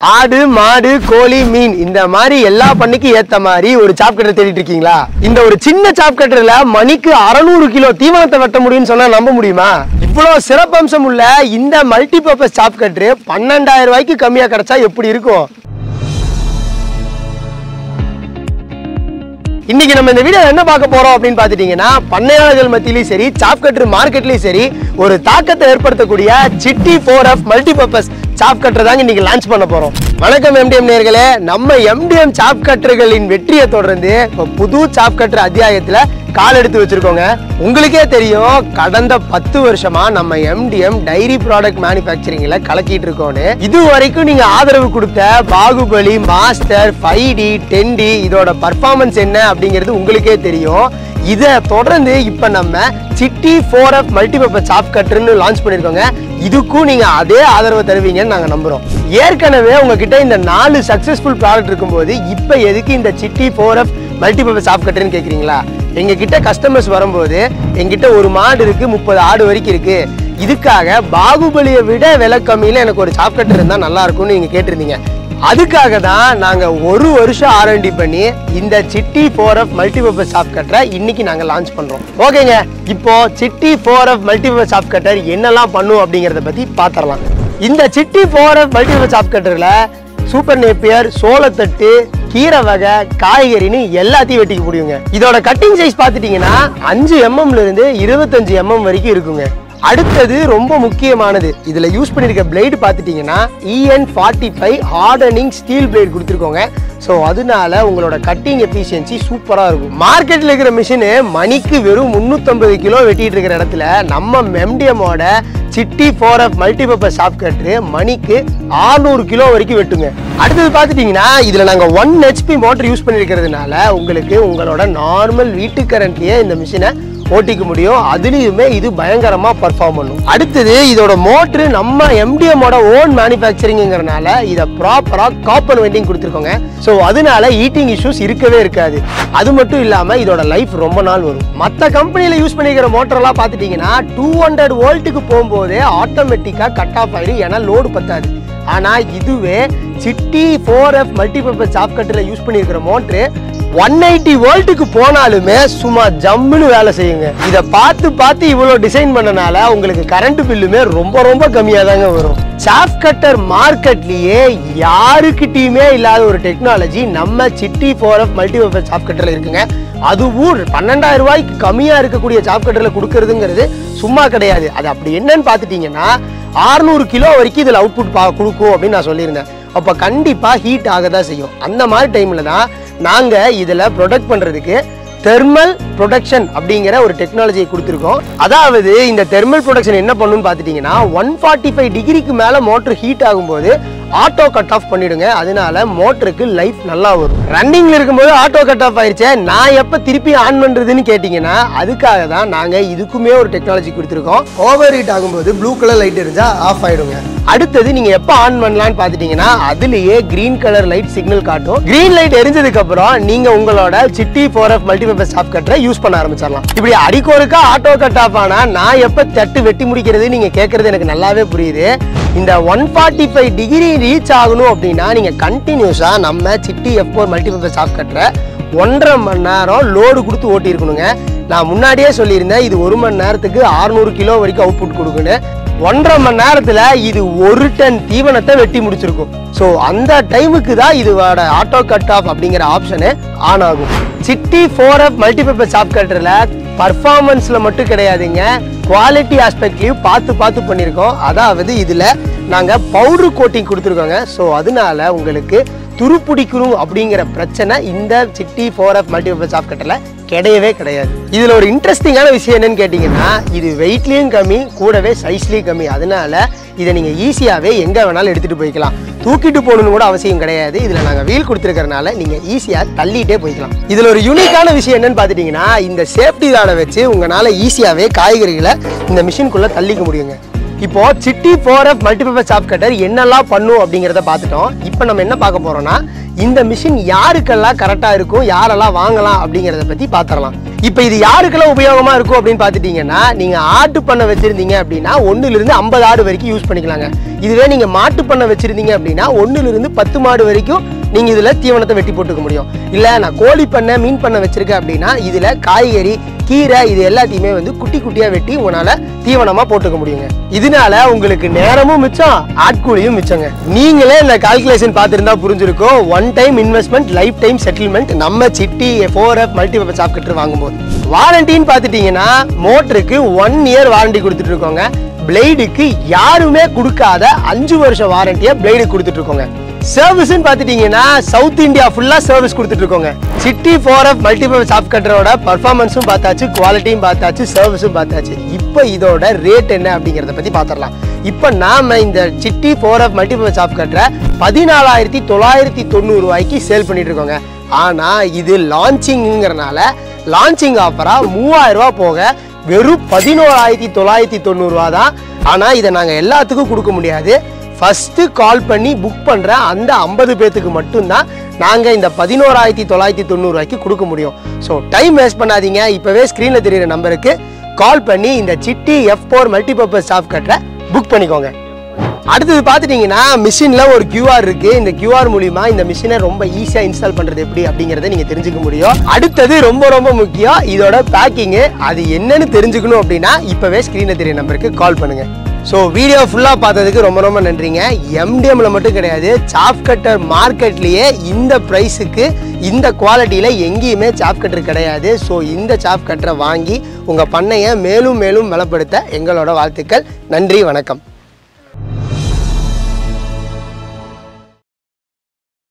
ஆடு மாடு கோழி மீன் இந்த மாதிரி எல்லா பண்ணிக்கு ஏத்த மாதிரி ஒரு சாப் கட்டர் தேடிட்டு இருக்கீங்களா? இந்த ஒரு சின்ன சாப் கட்டர்ல மணிக்கு 600 கிலோ தீவனத்தை வெட்ட முடியும்னு சொன்னா நம்ப முடியுமா? இவ்வளவு சிறப்பம்சம் உள்ள இந்த மல்டி பர்பஸ் சாப் கட்டர் 12,000 ரூபாய்க்கு கம்மியா கிடைச்சா எப்படி இருக்கும்? இன்னைக்கு நம்ம இந்த வீடியோ என்ன பார்க்க போறோம் அப்படின்னு பாத்துட்டீங்கன்னா, பண்ணையாளர்கள் மத்தியிலயும் சரி சாப் கட்டர் மார்க்கெட்லயும் சரி ஒரு தாக்கத்தை ஏற்படுத்தக்கூடிய city 4F multi purpose chop cutter தாங்க இன்னைக்கு லான்ச் பண்ண போறோம். வணக்கம் எம்டிஎம் நேயர்களே, நம்ம எம்டிஎம் சாப் கட்டர்களின் வெற்றியை தொடர்ந்து புது சாப் கட்டர் அத்தியாயத்துல கால் எடுத்து வச்சிருக்கோங்க. உங்களுக்கே தெரியும், கடந்த 10 வருஷமா நம்ம எம்டிஎம் டைரி ப்ராடக்ட் மேனுஃபேக்சரிங்ல கலக்கிட்டு இருக்கோம்னு. இது வரைக்கும் நீங்க ஆதரவு கொடுத்த பாகுபலி, மாஸ்டர், 5D, 10D இதோட பர்ஃபார்மன்ஸ் என்ன அப்படிங்கிறது உங்களுக்கே தெரியும். இதை தொடர்ந்து இப்ப நம்ம சிட்டி 4F மல்டி பர்பஸ் சாப் கட்டர்னு லான்ச் பண்ணிருக்கோங்க. இதுக்கும் நீங்க அதே ஆதரவு தருவீங்கன்னு நாங்க நம்புறோம். ஏற்கனவே உங்ககிட்ட இந்த 4 சக்சஸ்ஃபுல் ப்ராடக்ட் இருக்கும்போது இப்ப எதுக்கு இந்த சிட்டி 4F மல்டி பர்பஸ் சாப் கட்டர்னு கேக்குறீங்களா? எங்க கிட்ட கஸ்டமர்ஸ் வரும்போது எங்கிட்ட ஒரு மாடு இருக்கு, 30 ஆடு வரைக்கும் இருக்கு, இதுக்காக பாகுபலியை விட விலை கம்மியில எனக்கு ஒரு சாப் கட்டர் இருந்தா நல்லா இருக்கும்னு நீங்க கேட்டிருந்தீங்க. அதுக்காக தான் நாங்க ஒரு வருஷம் R&D பண்ணி இந்த சிட்டி 4F மல்டி பர்பஸ் சாப் கட்டரை இன்னைக்கு நாங்க லான்ச் பண்றோம். ஓகேங்க, இப்போ city 4F multi purpose chop cutter என்னெல்லாம் பண்ணும் அப்படிங்கறத பத்தி பாத்திரலாம். இந்த சிட்டி 4F மல்டி பர்பஸ் சாப் கட்டர்ல சூப்பர் நேப்பியர், சோளத்தட்டு, கீரை வகை, காய்கறின்னு எல்லாத்தையும் வெட்டிக்க முடியுங்க. இதோட கட்டிங் சைஸ் பாத்துட்டீங்கன்னா 5 mm இருந்து 25 mm வரைக்கும் இருக்குங்க. அடுத்தது ரொம்ப முக்கியமானது, இதுல யூஸ் பண்ணிருக்க பிளேடு பாத்துட்டீங்கன்னா EN45 ஹார்டனிங் ஸ்டீல் பிளேட் கொடுத்துருக்கோங்க. ஸோ அதனால உங்களோட கட்டிங் எஃபிஷியன்சி சூப்பரா இருக்கும். மார்க்கெட்ல இருக்கிற மிஷினு மணிக்கு வெறும் 350 கிலோ வெட்டிட்டு இருக்கிற இடத்துல நம்ம எம்டிஎம்மோட city 4F multi purpose chop cutter மணிக்கு 600 கிலோ வரைக்கும் வெட்டுங்க. அடுத்தது பாத்துட்டீங்கன்னா, இதுல நாங்க 1 HP மோட்டர் யூஸ் பண்ணிருக்கிறதுனால உங்களுக்கு உங்களோட நார்மல் வீட்டு கரண்ட்லயே இந்த மிஷினை ஓட்டிக்க முடியும். அதுலயுமே இது பயங்கரமா பர்ஃபார்ம் பண்ணும். அடுத்தது இதோட மோட்டர் நம்ம எம்டிஎம்மோட ஓன் மேனுஃபேக்சரிங்கிறனால இதை ப்ராப்பரா காப்பர் வெல்டிங் கொடுத்துருக்கோங்க. ஸோ அதனால ஹீட்டிங் இஷ்யூஸ் இருக்கவே இருக்காது. அது மட்டும் இல்லாம இதோட லைஃப் ரொம்ப நாள் வரும். மற்ற கம்பெனில யூஸ் பண்ணிக்கிற மோட்டர் எல்லாம் பாத்துட்டீங்கன்னா 200 வோல்ட்டுக்கு போகும்போதே ஆட்டோமேட்டிக்கா கட் ஆஃப் ஆயிடும், ஏன்னா லோடு பத்தாது. ஆனா இதுவே சிட்டி 4F மல்டி பர்பஸ் சாப் கட்டர்ல யூஸ் பண்ணிருக்கிற மோட்டர் 180 வோல்ட்டுக்கு போனாலுமே சும்மா ஜம்முன்னு வேலை செய்யுங்க. இதை பார்த்து இவ்வளவு டிசைன் பண்ணனால உங்களுக்கு கரண்ட் பில்லுமே ரொம்ப கம்மியா தாங்க வரும். சாப் கட்டர் மார்க்கெட்லயே யாருக்கிட்டயுமே இல்லாத ஒரு டெக்னாலஜி நம்ம சிட்டி 4F மல்டி பர்பஸ் சாப் கட்டர்ல இருக்குங்க. அதுவும் 12,000 ரூபாய்க்கு கம்மியா இருக்கக்கூடிய சாப் கட்டர்ல கொடுக்கறதுங்கிறது சும்மா கிடையாது. அது அப்படி என்னன்னு பாத்துட்டீங்கன்னா 600 கிலோ வரைக்கும் இதுல அவுட்புட் கொடுக்கும் அப்படின்னு நான் சொல்லியிருந்தேன். அப்ப கண்டிப்பா ஹீட் ஆகதான் செய்யும். அந்த மாதிரி டைம்ல தான் நாங்க இதுல ப்ரொடக்ட் பண்றதுக்கு தெர்மல் ப்ரொடக்ஷன் அப்படிங்கிற ஒரு டெக்னாலஜியை கொடுத்துருக்கோம். அதாவது இந்த தெர்மல் ப்ரொடக்ஷன் என்ன பண்ணுன்னு பாத்துட்டீங்கன்னா, 145 டிகிரிக்கு மேல மோட்டர் ஹீட் ஆகும்போது ஆட்டோ கட் ஆஃப் பண்ணிடுங்க. அதனால மோட்டருக்கு லைஃப் நல்லா வரும். ரன்னிங்ல இருக்கும்போது ஆட்டோ கட் ஆஃப் ஆயிடுச்சு, நான் எப்ப திருப்பி ஆன் பண்றதுன்னு கேட்டீங்கன்னா, அதுக்காக தான் நாங்க இதுக்குமே ஒரு டெக்னாலஜி கொடுத்துருக்கோம். ஓவர் ஹீட் ஆகும்போது ப்ளூ கலர் லைட் எரிஞ்சா ஆஃப் ஆயிடுங்க. அடுத்தது நீங்க எப்ப ஆன் பண்ணலாம்னு பாத்துட்டீங்கன்னா, அதுலயே கிரீன் கலர் லைட் சிக்னல் காட்டும். கிரீன் லைட் எரிஞ்சதுக்கு அப்புறம் நீங்க உங்களோட சிட்டி 4F மல்டி பர்பஸ் சாப் கட்டரை யூஸ் பண்ண ஆரம்பிச்சிடலாம். இப்படி அடிக்கோருக்கா ஆட்டோ கட் ஆஃப் ஆனா நான் எப்ப தட்டு வெட்டி முடிக்கிறது நீங்க கேட்கறது எனக்கு நல்லாவே புரியுது. இந்த 145 டிகிரி ரீச் ஆகணும் அப்படின்னா நீங்க கண்டினியூஸா நம்ம சிட்டி F4 மல்டி பர்பஸ் சாப் கட்டரை 1.5 மணி நேரம் லோடு கொடுத்து ஓட்டி இருக்கணுங்க. நான் முன்னாடியே சொல்லியிருந்தேன், இது 1 மணி நேரத்துக்கு 600 கிலோ வரைக்கும் அவுட்புட் கொடுக்குன்னு. 1.5 மணி நேரத்துல இது 1 டன் தீவனத்தை வெட்டி முடிச்சிருக்கும். ஸோ அந்த டைமுக்கு தான் இதோட ஆட்டோ கட் ஆஃப் அப்படிங்கிற ஆப்ஷனு ஆன் ஆகும். சிட்டி 4F மல்டி பர்பஸ் சாப் கட்டர்ல பர்ஃபார்மன்ஸ்ல மட்டும் கிடையாதுங்க, குவாலிட்டி ஆஸ்பெக்ட்லயும் பார்த்து பண்ணியிருக்கோம். அதாவது இதுல நாங்க பவுடர் கோட்டிங் கொடுத்துருக்கோங்க. ஸோ அதனால உங்களுக்கு துருப்பிடிக்கணும் அப்படிங்கிற பிரச்சனை இந்த சிட்டி 4F மல்டி பர்பஸ் சாப் கட்டர்ல கிடையவே கிடையாது. இதுல ஒரு இன்ட்ரெஸ்டிங்கான விஷயம் என்னன்னு கேட்டீங்கன்னா, இது வெயிட்லயும் கம்மி, கூடவே சைஸ்லயும் கம்மி. அதனால இதை நீங்க ஈஸியாவே எங்க வேணாலும் எடுத்துட்டு போய்க்கலாம். தூக்கிட்டு போகணும்னு கூட அவசியம் கிடையாது. இதுல நாங்க வீல் கொடுத்துருக்கறனால நீங்க ஈஸியா தள்ளிட்டே போய்க்கலாம். இதுல ஒரு யூனிக்கான விஷயம் என்னன்னு பாத்துட்டீங்கன்னா, இந்த சேஃப்டி ராடை வச்சு உங்களால ஈஸியாவே காய்கறிகளை இந்த மிஷின்குள்ள தள்ளிக்க முடியுங்க. இப்போ city 4F multi purpose chop cutter என்னெல்லாம் பண்ணும் அப்படிங்கிறத பார்த்துட்டோம். இப்போ நம்ம என்ன பார்க்க போறோம்னா, இந்த மிஷின் யாருக்கெல்லாம் கரெக்டா இருக்கும், யாரெல்லாம் வாங்கலாம் அப்படிங்கறத பத்தி பாத்திரலாம். இப்போ இது யாருக்கெல்லாம் உபயோகமா இருக்கும் அப்படின்னு பாத்துட்டீங்கன்னா, நீங்க ஆட்டு பண்ண வச்சிருந்தீங்க அப்படின்னா 1 ல இருந்து 50 ஆடு வரைக்கும் யூஸ் பண்ணிக்கலாங்க. இதுவே நீங்க மாட்டு பண்ண வச்சிருந்தீங்க அப்படின்னா 1 ல இருந்து 10 மாடு வரைக்கும் நீங்க இதுல தீவனத்தை வெட்டி போட்டுக்க முடியும். இல்ல நான் கோழி பண்ண மீன் பண்ண வச்சிருக்கேன் அப்படின்னா இதுல காய்கறி கீரை இது எல்லாத்தையுமே வந்து குட்டி குட்டியா வெட்டி உங்களால தீவனமா போட்டுக்க முடியுங்க. இதனால உங்களுக்கு நேரமும் மிச்சம், ஆட்கூலியும் மிச்சங்க. நீங்களே இந்த கால்குலேஷன் பார்த்திருந்தா புரிஞ்சிருக்கும். One time investment, life time settlement நம்ம city 4F multipurpose chop cutter வாங்கும்போது. வாரண்டின்னு பார்த்துட்டீங்கன்னா மோட்டருக்கு 1 இயர் வாரண்டி கொடுத்துட்டு இருக்கோங்க. பிளேடுக்கு யாருமே கொடுக்காத 5 வருஷம் வாரண்டியை பிளேடு கொடுத்துட்டு இருக்கோங்க. சர்வீஸ்ன்னு பார்த்துட்டீங்கன்னா சவுத் இந்தியா ஃபுல்லா சர்வீஸ் கொடுத்துட்டு இருக்கோங்க. சிட்டி 4F மல்டிபர்பஸ் சாப் கட்டரோட பர்ஃபார்மன்ஸும் பார்த்தாச்சு, குவாலிட்டியும் பார்த்தாச்சு, சர்வீஸும் பார்த்தாச்சு. இப்போ இதோட ரேட் என்ன அப்படிங்கிறத பத்தி பார்த்துடலாம். இப்போ நாம இந்த சிட்டி 4F மல்டிபர்பஸ் சாப் கட்டரை 14,990 ரூபாய்க்கு சேல் பண்ணிட்டு இருக்கோங்க. ஆனா இது லான்ச்சிங்கிறனால லான்ச்சிங் ஆஃபரா 3000 ரூபாய் போக வெறும் 11,990 ரூபா தான். ஆனா இதை நாங்க எல்லாத்துக்கும் கொடுக்க முடியாது. ஃபர்ஸ்ட் கால் பண்ணி புக் பண்ற அந்த 50 பேத்துக்கு மட்டும்தான் நாங்க இந்த 11,990 ரூபாய்க்கு கொடுக்க முடியும். ஸோ டைம் வேஸ்ட் பண்ணாதீங்க. இப்பவே ஸ்கிரீன்ல தெரியுற நம்பருக்கு கால் பண்ணி இந்த சிட்டி F4 மல்டிபர்பஸ் சாப் கட்டரை புக் பண்ணிக்கோங்க. அடுத்தது பார்த்துட்டீங்கன்னா மிஷின்ல ஒரு QR இருக்கு. இந்த QR மூலியமா இந்த மிஷினை ரொம்ப ஈஸியா இன்ஸ்டால் பண்றது எப்படி அப்படிங்கறத நீங்க தெரிஞ்சுக்க முடியும். அடுத்தது ரொம்ப ரொம்ப முக்கியம், இதோட பேக்கிங். அது என்னன்னு தெரிஞ்சுக்கணும் அப்படின்னா இப்பவே ஸ்கிரீன்ல தெரிய நம்பருக்கு கால் பண்ணுங்க. ஸோ வீடியோ ஃபுல்லாக பார்த்ததுக்கு ரொம்ப ரொம்ப நன்றிங்க. MDMல மட்டும் கிடையாது, சாப் கட்டர் மார்க்கெட்லேயே இந்த ப்ரைஸுக்கு இந்த குவாலிட்டியில் எங்கேயுமே சாப் கட்டர் கிடையாது. ஸோ இந்த சாப் கட்டரை வாங்கி உங்கள் பண்ணையை மேலும் மேலும் பலப்படுத்த எங்களோட வாழ்த்துக்கள். நன்றி, வணக்கம்.